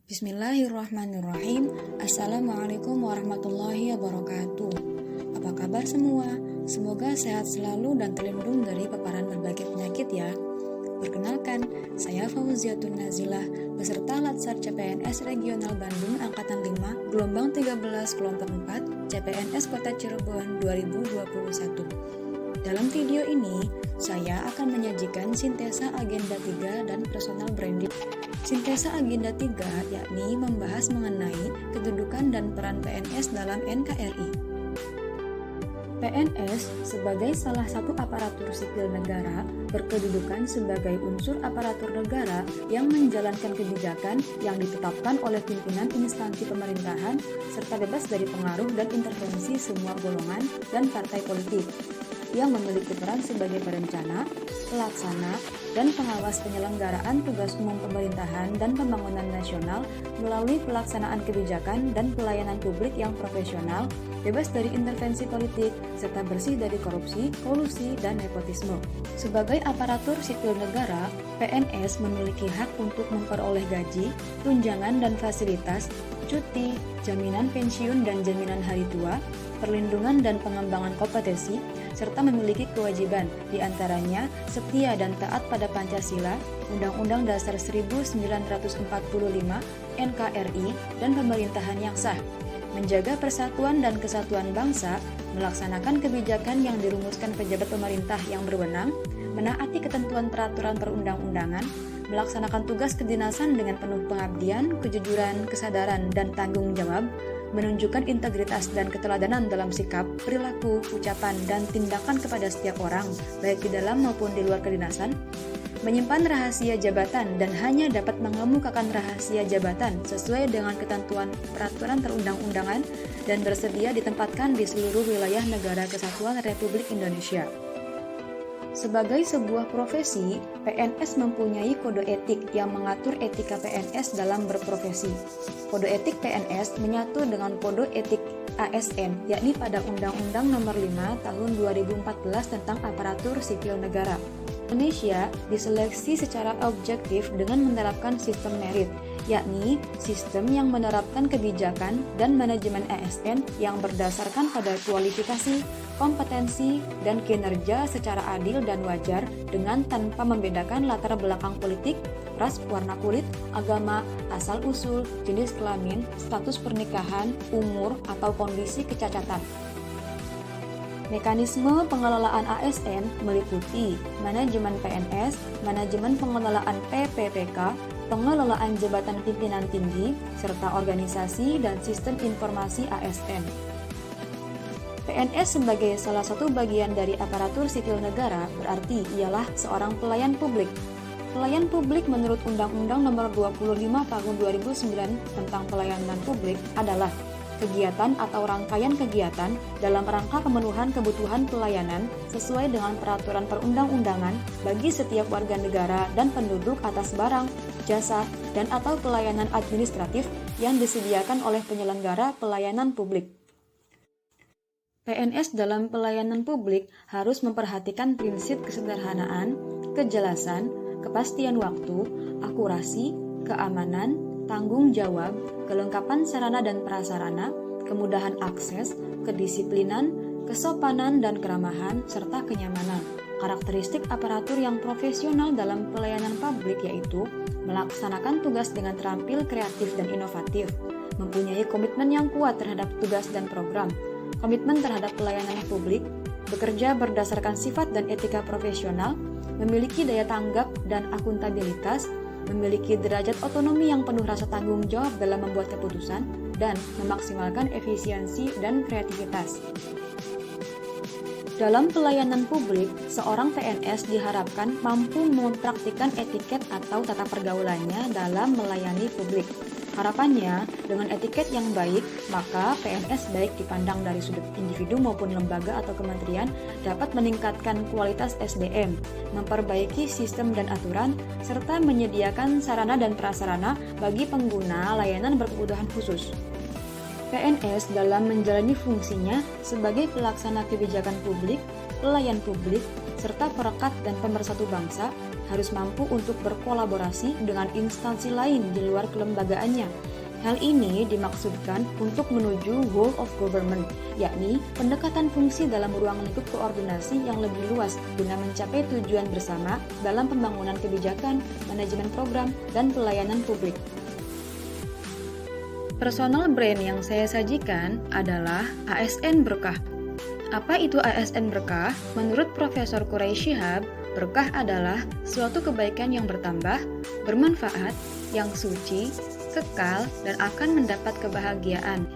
Bismillahirrahmanirrahim. Assalamualaikum warahmatullahi wabarakatuh. Apa kabar semua? Semoga sehat selalu dan terlindung dari paparan berbagai penyakit ya. Perkenalkan, saya Fauziatun Nazilah, peserta Latsar CPNS Regional Bandung Angkatan 5, Gelombang 13, Kelompok 4, CPNS Kota Cirebon 2021. Dalam video ini, saya akan menyajikan sintesa agenda 3 dan personal branding. Sintesa agenda 3 yakni membahas mengenai kedudukan dan peran PNS dalam NKRI. PNS sebagai salah satu aparatur sipil negara berkedudukan sebagai unsur aparatur negara yang menjalankan kebijakan yang ditetapkan oleh pimpinan instansi pemerintahan serta bebas dari pengaruh dan intervensi semua golongan dan partai politik, yang memiliki peran sebagai perencana, pelaksana, dan pengawas penyelenggaraan tugas umum pemerintahan dan pembangunan nasional melalui pelaksanaan kebijakan dan pelayanan publik yang profesional, bebas dari intervensi politik, serta bersih dari korupsi, kolusi, dan nepotisme. Sebagai aparatur sipil negara, PNS memiliki hak untuk memperoleh gaji, tunjangan dan fasilitas, cuti, jaminan pensiun dan jaminan hari tua, perlindungan dan pengembangan kompetensi, serta memiliki kewajiban, diantaranya setia dan taat pada Pancasila, Undang-Undang Dasar 1945, NKRI, dan pemerintahan yang sah, menjaga persatuan dan kesatuan bangsa, melaksanakan kebijakan yang dirumuskan pejabat pemerintah yang berwenang, menaati ketentuan peraturan perundang-undangan, melaksanakan tugas kedinasan dengan penuh pengabdian, kejujuran, kesadaran, dan tanggung jawab, menunjukkan integritas dan keteladanan dalam sikap, perilaku, ucapan, dan tindakan kepada setiap orang, baik di dalam maupun di luar kedinasan, menyimpan rahasia jabatan dan hanya dapat mengemukakan rahasia jabatan sesuai dengan ketentuan peraturan perundang-undangan dan bersedia ditempatkan di seluruh wilayah Negara Kesatuan Republik Indonesia. Sebagai sebuah profesi, PNS mempunyai kode etik yang mengatur etika PNS dalam berprofesi. Kode etik PNS menyatu dengan kode etik ASN, yakni pada Undang-Undang Nomor 5 Tahun 2014 tentang Aparatur Sipil Negara. Indonesia diseleksi secara objektif dengan menerapkan sistem merit, yakni sistem yang menerapkan kebijakan dan manajemen ASN yang berdasarkan pada kualifikasi, kompetensi, dan kinerja secara adil dan wajar dengan tanpa membedakan latar belakang politik, ras, warna kulit, agama, asal-usul, jenis kelamin, status pernikahan, umur, atau kondisi kecacatan. Mekanisme pengelolaan ASN meliputi manajemen PNS, manajemen pengelolaan PPPK, pengelolaan jabatan pimpinan tinggi, serta organisasi dan sistem informasi ASN. PNS sebagai salah satu bagian dari aparatur sipil negara berarti ialah seorang pelayan publik. Pelayan publik menurut Undang-Undang Nomor 25 Tahun 2009 tentang Pelayanan Publik adalah kegiatan atau rangkaian kegiatan dalam rangka pemenuhan kebutuhan pelayanan sesuai dengan peraturan perundang-undangan bagi setiap warga negara dan penduduk atas barang, jasa, dan atau pelayanan administratif yang disediakan oleh penyelenggara pelayanan publik. PNS dalam pelayanan publik harus memperhatikan prinsip kesederhanaan, kejelasan, kepastian waktu, akurasi, keamanan, tanggung jawab, kelengkapan sarana dan prasarana, kemudahan akses, kedisiplinan, kesopanan dan keramahan, serta kenyamanan. Karakteristik aparatur yang profesional dalam pelayanan publik yaitu melaksanakan tugas dengan terampil, kreatif, dan inovatif, mempunyai komitmen yang kuat terhadap tugas dan program, komitmen terhadap pelayanan publik, bekerja berdasarkan sifat dan etika profesional, memiliki daya tanggap dan akuntabilitas, memiliki derajat otonomi yang penuh rasa tanggung jawab dalam membuat keputusan, dan memaksimalkan efisiensi dan kreativitas. Dalam pelayanan publik, seorang PNS diharapkan mampu mempraktikkan etiket atau tata pergaulannya dalam melayani publik. Harapannya, dengan etiket yang baik, maka PNS baik dipandang dari sudut individu maupun lembaga atau kementerian dapat meningkatkan kualitas SDM, memperbaiki sistem dan aturan, serta menyediakan sarana dan prasarana bagi pengguna layanan berkebutuhan khusus. PNS dalam menjalani fungsinya sebagai pelaksana kebijakan publik, pelayan publik, serta perekat dan pemersatu bangsa, harus mampu untuk berkolaborasi dengan instansi lain di luar kelembagaannya. Hal ini dimaksudkan untuk menuju whole of government, yakni pendekatan fungsi dalam ruang lingkup koordinasi yang lebih luas guna mencapai tujuan bersama dalam pembangunan kebijakan, manajemen program, dan pelayanan publik. Personal brand yang saya sajikan adalah ASN Berkah. Apa itu ASN Berkah? Menurut Profesor Quraisy Shihab, berkah adalah suatu kebaikan yang bertambah, bermanfaat, yang suci, kekal, dan akan mendapat kebahagiaan.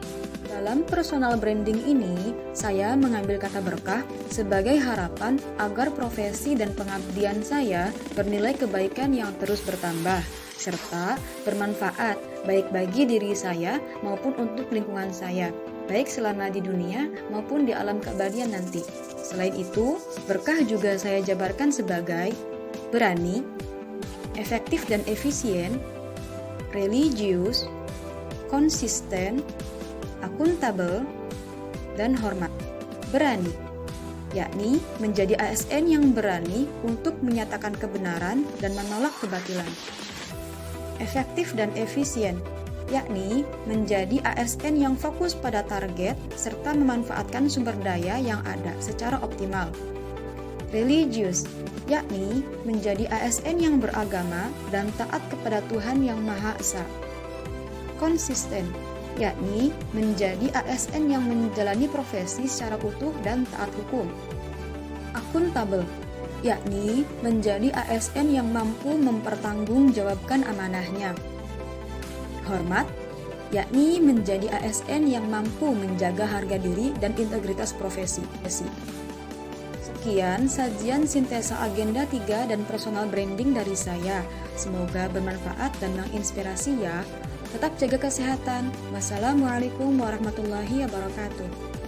Dalam personal branding ini, saya mengambil kata berkah sebagai harapan agar profesi dan pengabdian saya bernilai kebaikan yang terus bertambah, serta bermanfaat baik bagi diri saya maupun untuk lingkungan saya, baik selama di dunia maupun di alam keabadian nanti. Selain itu, berkah juga saya jabarkan sebagai berani, efektif dan efisien, religius, konsisten, akuntabel, dan hormat. Berani, yakni menjadi ASN yang berani untuk menyatakan kebenaran dan menolak kebatilan. Efektif dan efisien, yakni menjadi ASN yang fokus pada target serta memanfaatkan sumber daya yang ada secara optimal. Religius, yakni menjadi ASN yang beragama dan taat kepada Tuhan Yang Maha Esa. Konsisten, yakni menjadi ASN yang menjalani profesi secara utuh dan taat hukum. Akuntabel, yakni menjadi ASN yang mampu mempertanggungjawabkan amanahnya. Hormat, yakni menjadi ASN yang mampu menjaga harga diri dan integritas profesi. Sekian sajian sintesa agenda 3 dan personal branding dari saya. Semoga bermanfaat dan menginspirasi ya. Tetap jaga kesehatan. Wassalamualaikum warahmatullahi wabarakatuh.